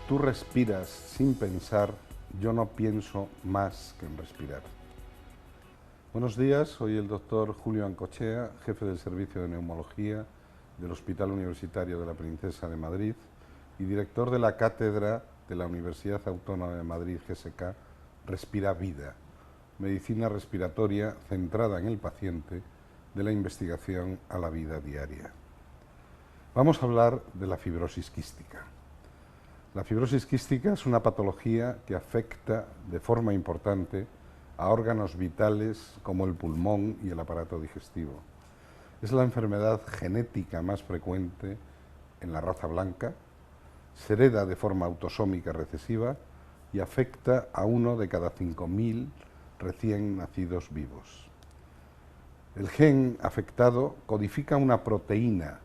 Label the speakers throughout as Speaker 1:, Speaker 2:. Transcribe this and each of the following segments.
Speaker 1: Tú respiras sin pensar, yo no pienso más que en respirar. Buenos días, soy el doctor Julio Ancochea, jefe del Servicio de Neumología del Hospital Universitario de la Princesa de Madrid y director de la Cátedra de la Universidad Autónoma de Madrid, GSK, Respira Vida, medicina respiratoria centrada en el paciente, de la investigación a la vida diaria. Vamos a hablar de la fibrosis quística. La fibrosis quística es una patología que afecta de forma importante a órganos vitales como el pulmón y el aparato digestivo. Es la enfermedad genética más frecuente en la raza blanca, se hereda de forma autosómica recesiva y afecta a 1 de cada 5.000 recién nacidos vivos. El gen afectado codifica una proteína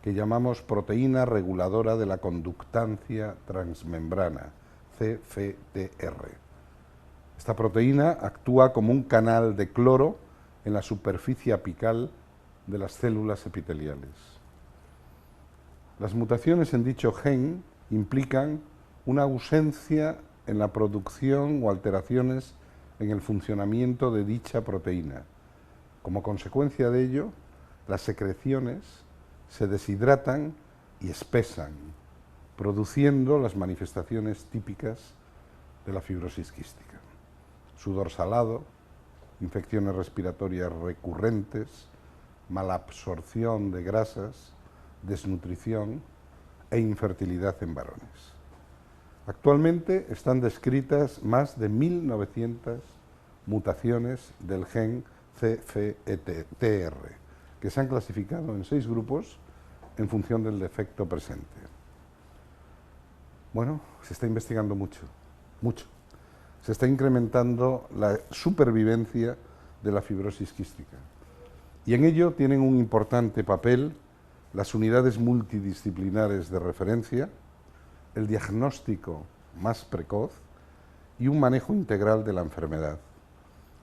Speaker 1: que llamamos proteína reguladora de la conductancia transmembrana, CFTR. Esta proteína actúa como un canal de cloro en la superficie apical de las células epiteliales. Las mutaciones en dicho gen implican una ausencia en la producción o alteraciones en el funcionamiento de dicha proteína. Como consecuencia de ello, las secreciones se deshidratan y espesan, produciendo las manifestaciones típicas de la fibrosis quística. Sudor salado, infecciones respiratorias recurrentes, malabsorción de grasas, desnutrición e infertilidad en varones. Actualmente están descritas más de 1.900 mutaciones del gen CFTR, que se han clasificado en 6 grupos en función del defecto presente. Bueno, se está investigando mucho. Se está incrementando la supervivencia de la fibrosis quística. Y en ello tienen un importante papel las unidades multidisciplinares de referencia, el diagnóstico más precoz y un manejo integral de la enfermedad.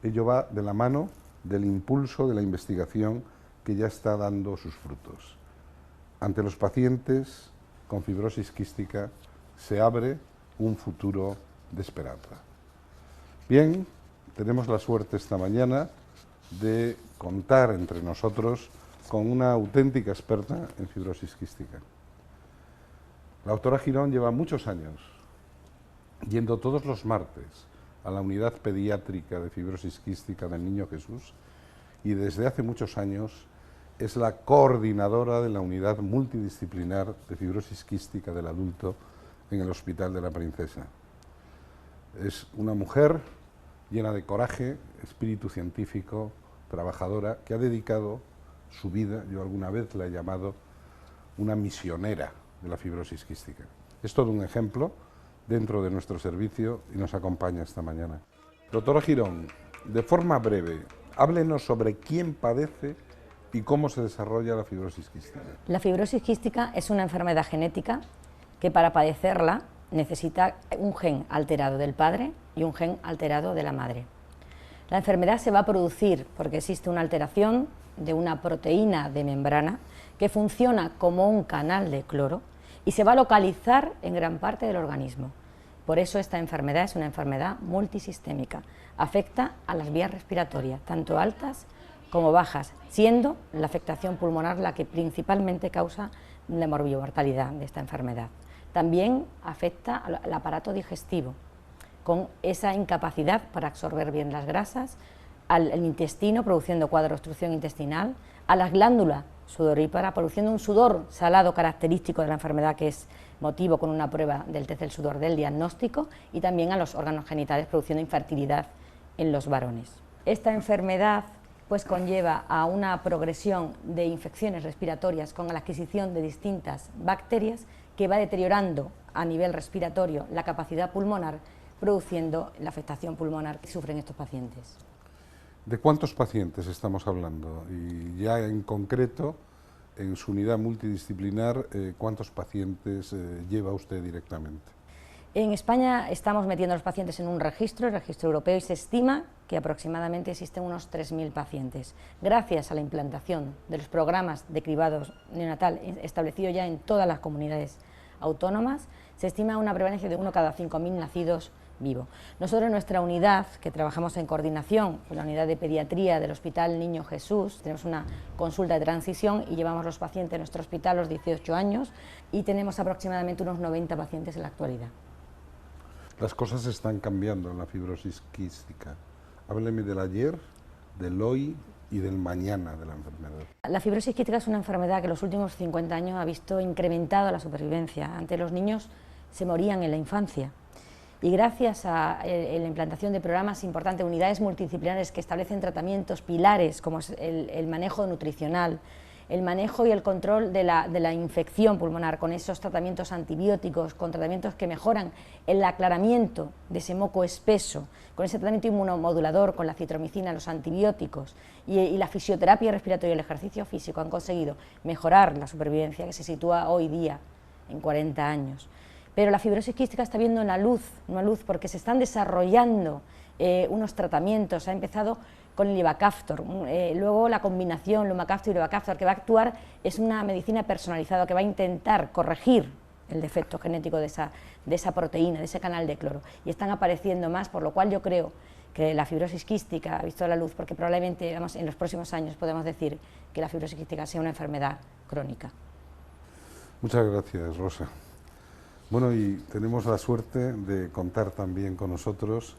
Speaker 1: Ello va de la mano del impulso de la investigación que ya está dando sus frutos. Ante los pacientes con fibrosis quística se abre un futuro de esperanza. Bien, tenemos la suerte esta mañana de contar entre nosotros con una auténtica experta en fibrosis quística. La doctora Girón lleva muchos años yendo todos los martes a la unidad pediátrica de fibrosis quística del Niño Jesús y desde hace muchos años es la coordinadora de la unidad multidisciplinar de fibrosis quística del adulto en el Hospital de la Princesa. Es una mujer llena de coraje, espíritu científico, trabajadora, que ha dedicado su vida, yo alguna vez la he llamado una misionera de la fibrosis quística. Es todo un ejemplo dentro de nuestro servicio y nos acompaña esta mañana. Doctora Girón, de forma breve, háblenos sobre quién padece y cómo se desarrolla la fibrosis quística.
Speaker 2: La fibrosis quística es una enfermedad genética que para padecerla necesita un gen alterado del padre y un gen alterado de la madre. La enfermedad se va a producir porque existe una alteración de una proteína de membrana que funciona como un canal de cloro y se va a localizar en gran parte del organismo. Por eso esta enfermedad es una enfermedad multisistémica. Afecta a las vías respiratorias, tanto altas como bajas, siendo la afectación pulmonar la que principalmente causa la morbillo-mortalidad de esta enfermedad. También afecta al aparato digestivo, con esa incapacidad para absorber bien las grasas, al intestino, produciendo cuadro de obstrucción intestinal, a las glándulas sudoríparas, produciendo un sudor salado característico de la enfermedad, que es motivo con una prueba del test del sudor del diagnóstico, y también a los órganos genitales, produciendo infertilidad en los varones. Esta enfermedad pues conlleva a una progresión de infecciones respiratorias con la adquisición de distintas bacterias que va deteriorando a nivel respiratorio la capacidad pulmonar, produciendo la afectación pulmonar que sufren estos pacientes.
Speaker 1: ¿De cuántos pacientes estamos hablando? Y ya en concreto, en su unidad multidisciplinar, ¿cuántos pacientes lleva usted directamente?
Speaker 2: En España estamos metiendo a los pacientes en un registro, el registro europeo, y se estima que aproximadamente existen unos 3.000 pacientes. Gracias a la implantación de los programas de cribado neonatal establecidos ya en todas las comunidades autónomas, se estima una prevalencia de 1 cada 5.000 nacidos vivo. Nosotros en nuestra unidad, que trabajamos en coordinación con la unidad de pediatría del Hospital Niño Jesús, tenemos una consulta de transición y llevamos los pacientes a nuestro hospital a los 18 años y tenemos aproximadamente unos 90 pacientes en la actualidad.
Speaker 1: Las cosas están cambiando en la fibrosis quística. Hábleme del ayer, del hoy y del mañana de la enfermedad.
Speaker 2: La fibrosis quística es una enfermedad que en los últimos 50 años ha visto incrementada la supervivencia. Antes los niños se morían en la infancia y gracias a la implantación de programas importantes, unidades multidisciplinares que establecen tratamientos pilares como es el manejo nutricional, el manejo y el control de la infección pulmonar con esos tratamientos antibióticos, con tratamientos que mejoran el aclaramiento de ese moco espeso, con ese tratamiento inmunomodulador, con la citromicina, los antibióticos y la fisioterapia respiratoria y el ejercicio físico han conseguido mejorar la supervivencia que se sitúa hoy día en 40 años. Pero la fibrosis quística está viendo una luz porque se están desarrollando unos tratamientos. Ha empezado con el Ivacaftor, luego la combinación Lumacaftor y Ivacaftor, que va a actuar, es una medicina personalizada que va a intentar corregir el defecto genético de esa proteína, de ese canal de cloro, y están apareciendo más, por lo cual yo creo que la fibrosis quística ha visto la luz, porque probablemente en los próximos años podemos decir que la fibrosis quística sea una enfermedad crónica.
Speaker 1: Muchas gracias, Rosa. Bueno, y tenemos la suerte de contar también con nosotros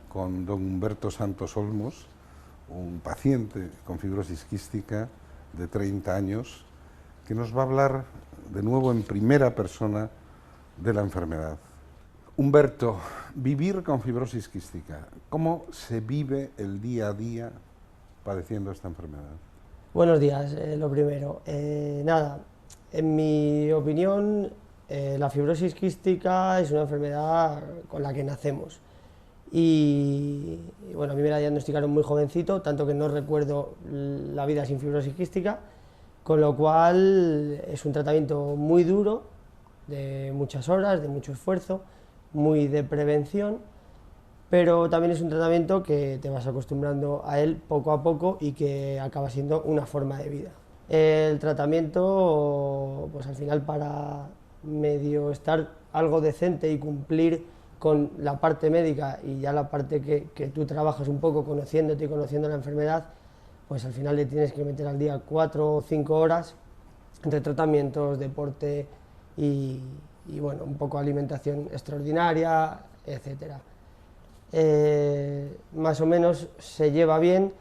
Speaker 1: con don Humberto Santos Olmos, un paciente con fibrosis quística de 30 años, que nos va a hablar de nuevo en primera persona de la enfermedad. Humberto, vivir con fibrosis quística, ¿cómo se vive el día a día padeciendo esta enfermedad?
Speaker 3: Buenos días, lo primero. Nada, en mi opinión, la fibrosis quística es una enfermedad con la que nacemos. Y bueno, a mí me la diagnosticaron muy jovencito, tanto que no recuerdo la vida sin fibrosis quística, con lo cual es un tratamiento muy duro, de muchas horas, de mucho esfuerzo, muy de prevención, pero también es un tratamiento que te vas acostumbrando a él poco a poco y que acaba siendo una forma de vida. El tratamiento, pues al final, para medio estar algo decente y cumplir con la parte médica y ya la parte que tú trabajas un poco conociéndote y conociendo la enfermedad, pues al final le tienes que meter al día 4 o 5 horas entre tratamientos, deporte y bueno, un poco alimentación extraordinaria, etcétera. Más o menos se lleva bien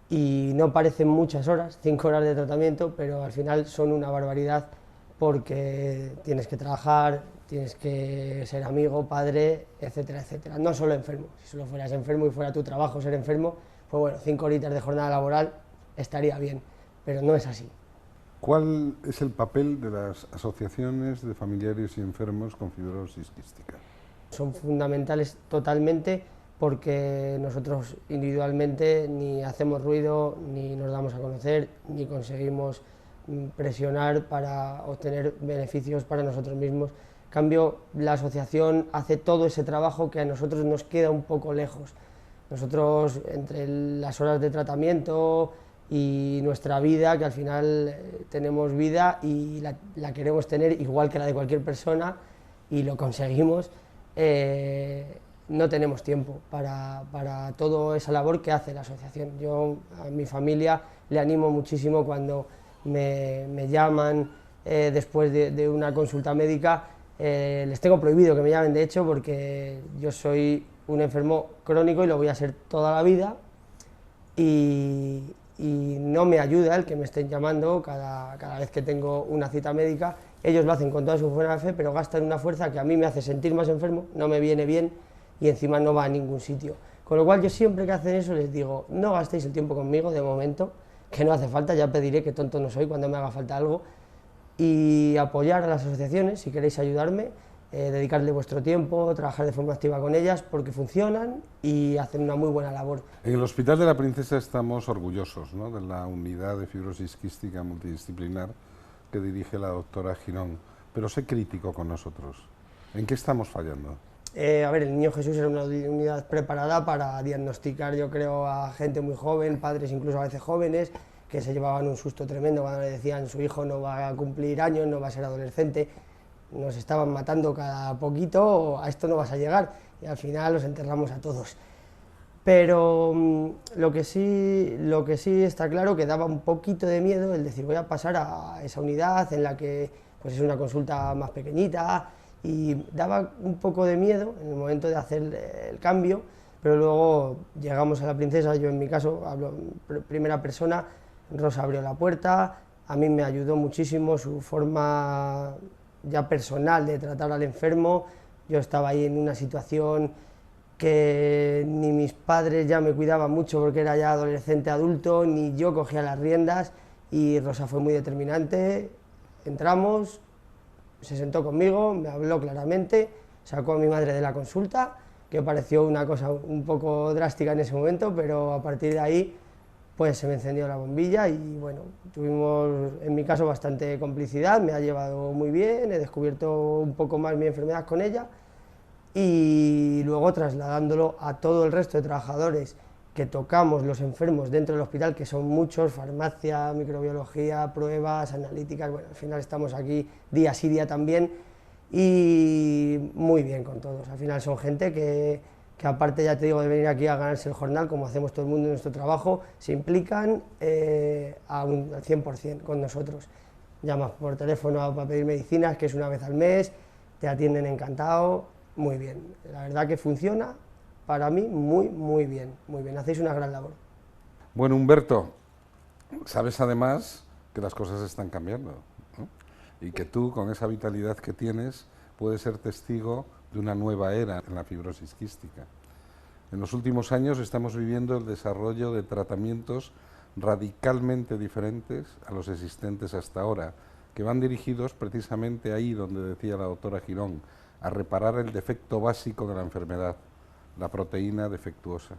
Speaker 3: y no parecen muchas horas, 5 horas de tratamiento, pero al final son una barbaridad porque tienes que trabajar, tienes que ser amigo, padre, etcétera, etcétera. No solo enfermo, si solo fueras enfermo y fuera tu trabajo ser enfermo, pues bueno, 5 horitas de jornada laboral estaría bien, pero no es así.
Speaker 1: ¿Cuál es el papel de las asociaciones de familiares y enfermos con fibrosis quística?
Speaker 3: Son fundamentales totalmente porque nosotros individualmente ni hacemos ruido, ni nos damos a conocer, ni conseguimos presionar para obtener beneficios para nosotros mismos. En cambio, la asociación hace todo ese trabajo que a nosotros nos queda un poco lejos. Nosotros, entre las horas de tratamiento y nuestra vida, que al final tenemos vida y la queremos tener igual que la de cualquier persona y lo conseguimos, no tenemos tiempo para toda esa labor que hace la asociación. Yo a mi familia le animo muchísimo cuando me llaman después de una consulta médica. Les tengo prohibido que me llamen, de hecho, porque yo soy un enfermo crónico y lo voy a ser toda la vida, y no me ayuda el que me estén llamando cada vez que tengo una cita médica. Ellos lo hacen con toda su buena fe, pero gastan una fuerza que a mí me hace sentir más enfermo, no me viene bien y encima no va a ningún sitio. Con lo cual yo siempre que hacen eso les digo, no gastéis el tiempo conmigo de momento, que no hace falta, ya pediré, que tonto no soy cuando me haga falta algo, y apoyar a las asociaciones si queréis ayudarme, dedicarle vuestro tiempo, trabajar de forma activa con ellas, porque funcionan y hacen una muy buena labor.
Speaker 1: En el Hospital de la Princesa estamos orgullosos, ¿no?, de la unidad de fibrosis quística multidisciplinar que dirige la doctora Girón, pero sé crítico con nosotros. ¿En qué estamos fallando?
Speaker 3: A ver, el Niño Jesús era una unidad preparada para diagnosticar, yo creo, a gente muy joven, padres incluso a veces jóvenes, que se llevaban un susto tremendo cuando le decían su hijo no va a cumplir años, no va a ser adolescente, nos estaban matando cada poquito, a esto no vas a llegar, y al final los enterramos a todos. Pero lo que sí está claro que daba un poquito de miedo el decir voy a pasar a esa unidad en la que pues es una consulta más pequeñita, y daba un poco de miedo en el momento de hacer el cambio, pero luego llegamos a la Princesa. Yo en mi caso hablo en primera persona, Rosa abrió la puerta, a mí me ayudó muchísimo su forma ya personal de tratar al enfermo. Yo estaba ahí en una situación que ni mis padres ya me cuidaban mucho porque era ya adolescente adulto, ni yo cogía las riendas, y Rosa fue muy determinante. Entramos, se sentó conmigo, me habló claramente, sacó a mi madre de la consulta, que pareció una cosa un poco drástica en ese momento, pero a partir de ahí pues se me encendió la bombilla y bueno, tuvimos en mi caso bastante complicidad, me ha llevado muy bien, he descubierto un poco más mi enfermedad con ella, y luego trasladándolo a todo el resto de trabajadores que tocamos los enfermos dentro del hospital, que son muchos, farmacia, microbiología, pruebas, analíticas, bueno, al final estamos aquí día sí día también, y muy bien con todos. Al final son gente que aparte, ya te digo, de venir aquí a ganarse el jornal, como hacemos todo el mundo en nuestro trabajo, se implican al 100% con nosotros. Llamas por teléfono para pedir medicinas, que es una vez al mes, te atienden encantado, muy bien. La verdad que funciona para mí muy bien, hacéis una gran labor.
Speaker 1: Bueno, Humberto, sabes además que las cosas están cambiando, ¿no? Y que tú, con esa vitalidad que tienes, puedes ser testigo de una nueva era en la fibrosis quística. En los últimos años estamos viviendo el desarrollo de tratamientos radicalmente diferentes a los existentes hasta ahora, que van dirigidos precisamente ahí donde decía la doctora Girón, a reparar el defecto básico de la enfermedad, la proteína defectuosa.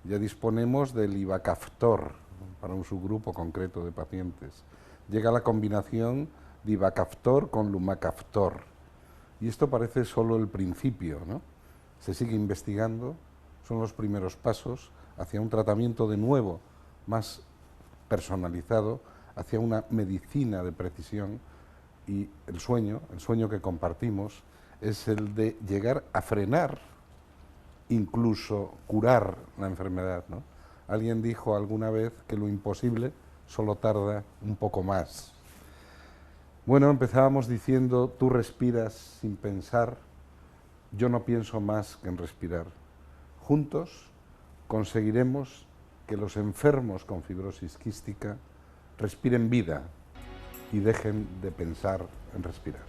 Speaker 1: Ya disponemos del Ivacaftor para un subgrupo concreto de pacientes. Llega la combinación de Ivacaftor con Lumacaftor. Y esto parece solo el principio, ¿no? Se sigue investigando, son los primeros pasos hacia un tratamiento de nuevo, más personalizado, hacia una medicina de precisión, y el sueño que compartimos, es el de llegar a frenar, incluso curar la enfermedad, ¿no? Alguien dijo alguna vez que lo imposible solo tarda un poco más. Bueno, empezábamos diciendo, tú respiras sin pensar, yo no pienso más que en respirar. Juntos conseguiremos que los enfermos con fibrosis quística respiren vida y dejen de pensar en respirar.